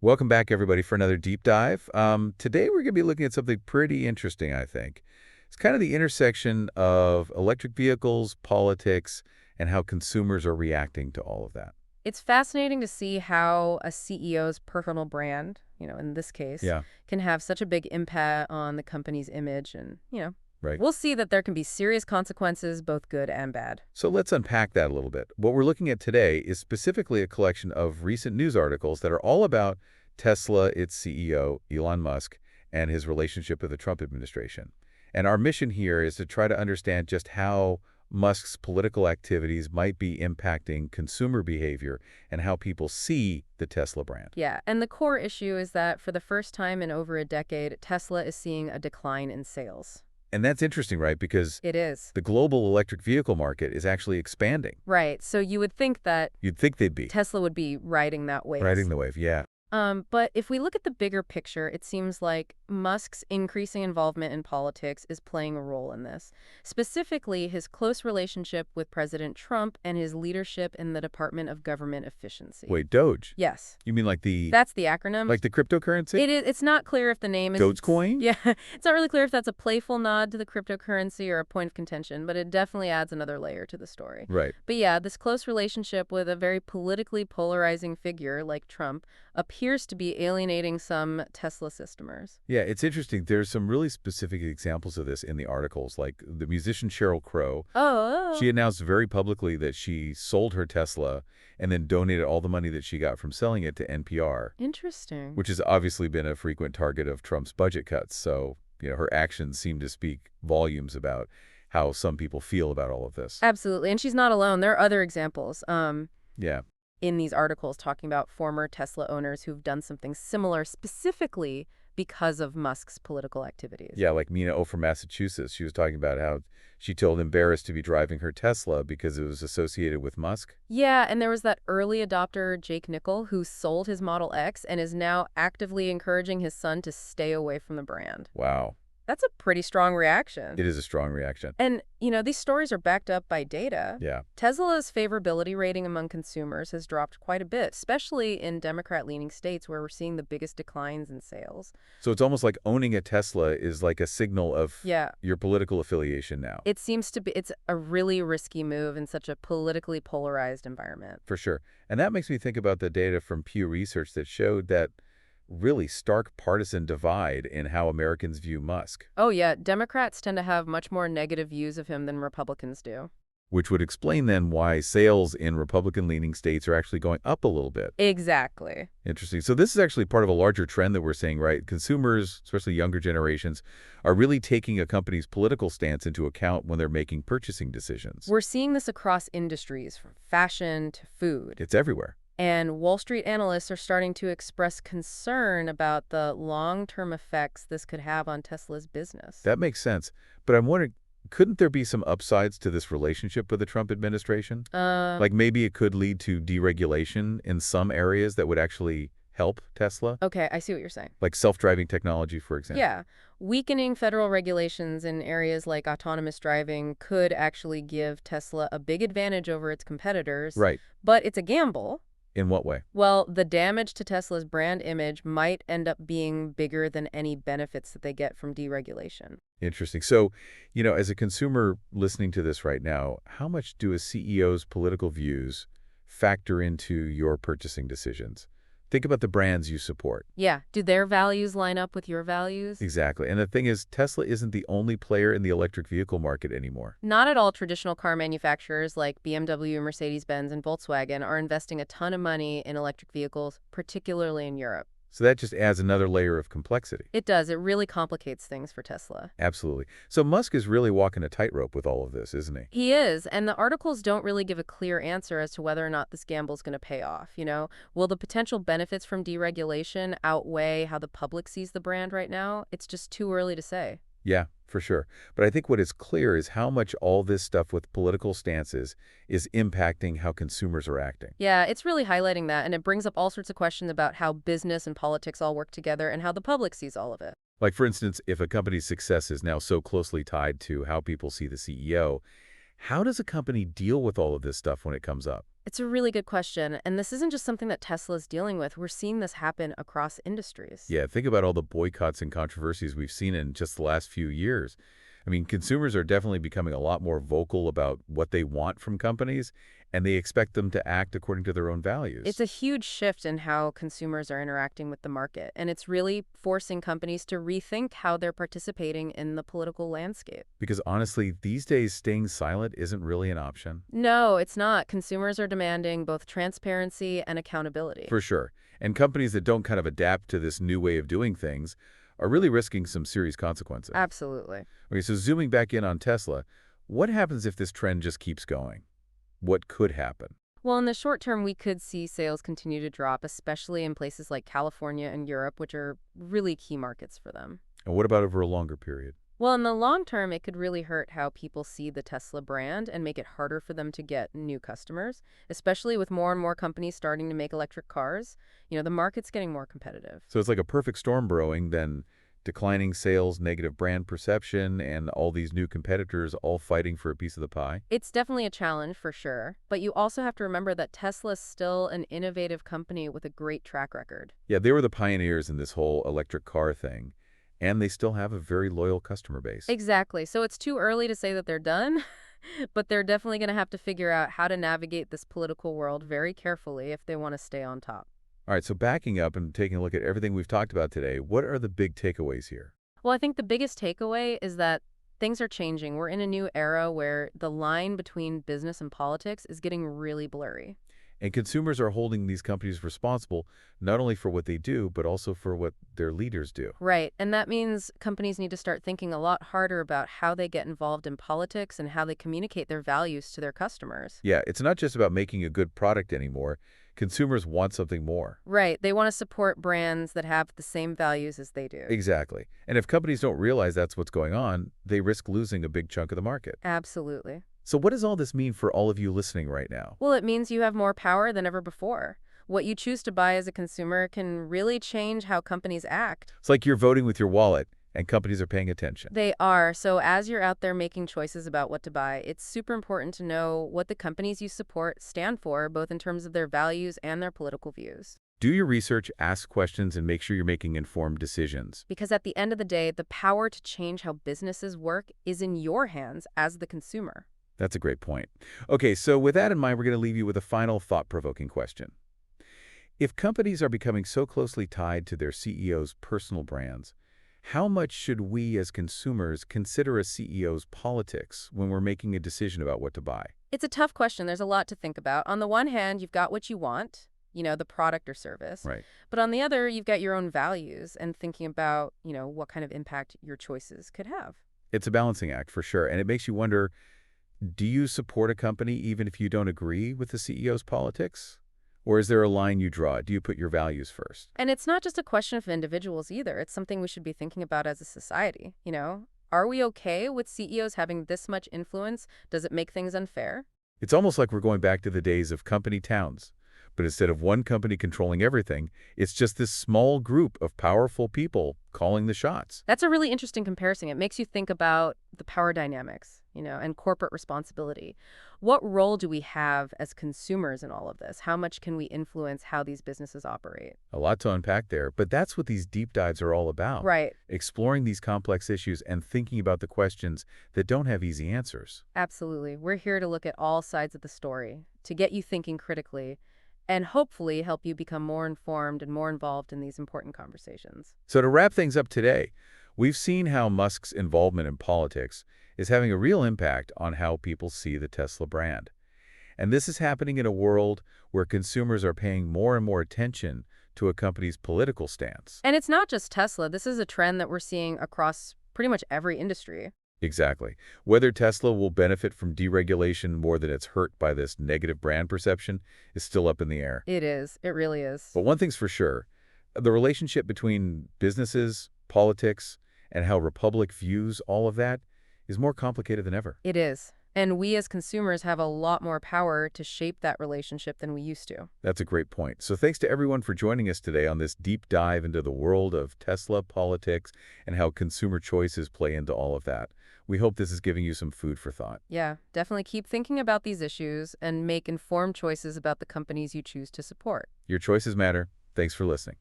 Welcome back, everybody, for another deep dive. Today, we're going to be looking at something pretty interesting, I think. It's kind of the intersection of electric vehicles, politics, and how consumers are reacting to all of that. It's fascinating to see how a CEO's personal brand, in this case, Yeah, can have such a big impact on the company's image. And right. we'll see that there can be serious consequences, both good and bad. So let's unpack that a little bit. What we're looking at today is specifically a collection of recent news articles that are all about Tesla, its CEO, Elon Musk, and his relationship with the Trump administration. And our mission here is to try to understand just how Musk's political activities might be impacting consumer behavior and how people see the Tesla brand. Yeah, and the core issue is that for the first time in over a decade, Tesla is seeing a decline in sales. And that's interesting, right? Because It is. the global electric vehicle market is actually expanding. Right, so you would think that You'd think they'd be Tesla would be riding that riding wave. the wave, yeah. But if we look at the bigger picture, it seems like Musk's increasing involvement in politics is playing a role in this. Specifically, his close relationship with President Trump and his leadership in the Department of Government Efficiency. Wait, DOGE? Yes, You mean like the that's the acronym. cryptocurrency? It's not clear if the name is... Dogecoin? Yeah, it's not really clear if that's a playful nod to the cryptocurrency or a point of contention, but it definitely adds another layer to the story. Right. But yeah, this close relationship with a very politically polarizing figure like Trump appears to be alienating some Tesla systemers. Yeah, it's interesting. There's some really specific examples of this in the articles, like the musician Sheryl Crow. Oh, She announced very publicly that she sold her Tesla and then donated all the money that she got from selling it to NPR, interesting. which has obviously been a frequent target of Trump's budget cuts. So, her actions seem to speak volumes about how some people feel about all of this. Absolutely. And she's not alone. There are other examples Yeah. in these articles talking about former Tesla owners who've done something similar specifically because of Musk's political activities. Yeah, like Mina O from Massachusetts. She was talking about how she told embarrassed to be driving her Tesla because it was associated with Musk. Yeah, and there was that early adopter, Jake Nickel, who sold his Model X and is now actively encouraging his son to stay away from the brand. Wow. That's a pretty strong reaction. It is a strong reaction. And, these stories are backed up by data. Yeah. Tesla's favorability rating among consumers has dropped quite a bit, especially in Democrat-leaning states where we're seeing the biggest declines in sales. So it's almost like owning a Tesla is like a signal of Yeah, your political affiliation now. it seems to be, it's a really risky move in such a politically polarized environment. For sure. And that makes me think about the data from Pew Research that showed that really stark partisan divide in how Americans view Musk, Oh yeah, Democrats tend to have much more negative views of him than Republicans do. which would explain then why sales in Republican-leaning states are actually going up a little bit. Exactly. Interesting. So this is actually part of a larger trend that we're seeing, right? Consumers, especially younger generations, are really taking a company's political stance into account when they're making purchasing decisions. We're seeing this across industries, from fashion to food. It's everywhere. And Wall Street analysts are starting to express concern about the long-term effects this could have on Tesla's business. That makes sense. But I'm wondering, couldn't there be some upsides to this relationship with the Trump administration? Like maybe it could lead to deregulation in some areas that would actually help Tesla? Okay, I see what you're saying. Like self-driving technology, for example. Yeah, weakening federal regulations in areas like autonomous driving could actually give Tesla a big advantage over its competitors. Right. But it's a gamble. In what way? Well, the damage to Tesla's brand image might end up being bigger than any benefits that they get from deregulation. Interesting. So, as a consumer listening to this right now, how much do a CEO's political views factor into your purchasing decisions? Think about the brands you support. Yeah, do their values line up with your values? Exactly. And the thing is, Tesla isn't the only player in the electric vehicle market anymore. Not at all. Traditional car manufacturers like BMW, Mercedes-Benz, and Volkswagen are investing a ton of money in electric vehicles, particularly in Europe. So that just adds another layer of complexity. It does. It really complicates things for Tesla. Absolutely. So Musk is really walking a tightrope with all of this, isn't he? He is, and the articles don't really give a clear answer as to whether or not this gamble is going to pay off. Will the potential benefits from deregulation outweigh how the public sees the brand right now? It's just too early to say. Yeah, for sure. But I think what is clear is how much all this stuff with political stances is impacting how consumers are acting. Yeah, it's really highlighting that, and it brings up all sorts of questions about how business and politics all work together and how the public sees all of it. Like, for instance, if a company's success is now so closely tied to how people see the CEO, How does a company deal with all of this stuff when it comes up? It's a really good question, and this isn't just something that Tesla's dealing with. We're seeing this happen across industries. Yeah, think about all the boycotts and controversies we've seen in just the last few years. I mean, consumers are definitely becoming a lot more vocal about what they want from companies, and they expect them to act according to their own It's values. a huge shift in how consumers are interacting with the market, and it's really forcing companies to rethink how they're participating in the political landscape. Because honestly, these days, staying silent isn't really an option. No, it's not. Consumers are demanding both transparency and accountability. For sure. And companies that don't kind of adapt to this new way of doing things are really risking some serious consequences. Absolutely. Okay, so zooming back in on Tesla, what happens if this trend just keeps going? What could happen? Well, in the short term, we could see sales continue to drop, especially in places like California and Europe, which are really key markets for them. And what about over a longer period? Well, in the long term, it could really hurt how people see the Tesla brand and make it harder for them to get new customers, especially with more and more companies starting to make electric cars. The market's getting more competitive. So it's like a perfect storm brewing, then declining sales, negative brand perception, and all these new competitors all fighting for a piece of the pie. It's definitely a challenge for sure, but you also have to remember that Tesla's still an innovative company with a great track record. Yeah, they were the pioneers in this whole electric car thing, and they still have a very loyal customer base. Exactly. So it's too early to say that they're done, but they're definitely going to have to figure out how to navigate this political world very carefully if they want to stay on top. All right, so backing up and taking a look at everything we've talked about today, what are the big takeaways here? Well, I think the biggest takeaway is that things are changing. We're in a new era where the line between business and politics is getting really blurry. And consumers are holding these companies responsible not only for what they do, but also for what their leaders do. Right. And that means companies need to start thinking a lot harder about how they get involved in politics and how they communicate their values to their customers. Yeah, it's not just about making a good product anymore. Consumers want something more. Right. They want to support brands that have the same values as they do. Exactly. And if companies don't realize that's what's going on, they risk losing a big chunk of the market. Absolutely. So what does all this mean for all of you listening right now? Well, it means you have more power than ever before. What you choose to buy as a consumer can really change how companies act. It's like you're voting with your wallet, and companies are paying attention. They are. So as you're out there making choices about what to buy, it's super important to know what the companies you support stand for, both in terms of their values and their political views. Do your research, ask questions, and make sure you're making informed decisions. Because at the end of the day, the power to change how businesses work is in your hands as the consumer. That's a great point. Okay, so with that in mind, we're going to leave you with a final thought-provoking question. If companies are becoming so closely tied to their CEO's personal brands, how much should we as consumers consider a CEO's politics when we're making a decision about what to buy? It's a tough question. There's a lot to think about. On the one hand, you've got what you want, the product or service. Right. But on the other, you've got your own values and thinking about, what kind of impact your choices could have. It's a balancing act for sure, and it makes you wonder, do you support a company even if you don't agree with the CEO's politics? Or is there a line you draw? Do you put your values first? And it's not just a question of individuals either. It's something we should be thinking about as a society, Are we okay with CEOs having this much influence? Does it make things unfair? It's almost like we're going back to the days of company towns. But instead of one company controlling everything, it's just this small group of powerful people calling the shots. That's a really interesting comparison. It makes you think about the power dynamics, and corporate responsibility. What role do we have as consumers in all of this? How much can we influence how these businesses operate? A lot to unpack there, but that's what these deep dives are all about. Right. Exploring these complex issues and thinking about the questions that don't have easy answers. Absolutely. We're here to look at all sides of the story, to get you thinking critically, and hopefully help you become more informed and more involved in these important conversations. So to wrap things up today, we've seen how Musk's involvement in politics is having a real impact on how people see the Tesla brand. And this is happening in a world where consumers are paying more and more attention to a company's political stance. And it's not just Tesla. This is a trend that we're seeing across pretty much every industry. Exactly. Whether Tesla will benefit from deregulation more than it's hurt by this negative brand perception is still up in the air. It is. It really is. But one thing's for sure, the relationship between businesses, politics, and how Republic views all of that is more complicated than ever. It is. And we as consumers have a lot more power to shape that relationship than we used to. That's a great point. So thanks to everyone for joining us today on this deep dive into the world of Tesla, politics, and how consumer choices play into all of that. We hope this is giving you some food for thought. Yeah, definitely keep thinking about these issues and make informed choices about the companies you choose to support. Your choices matter. Thanks for listening.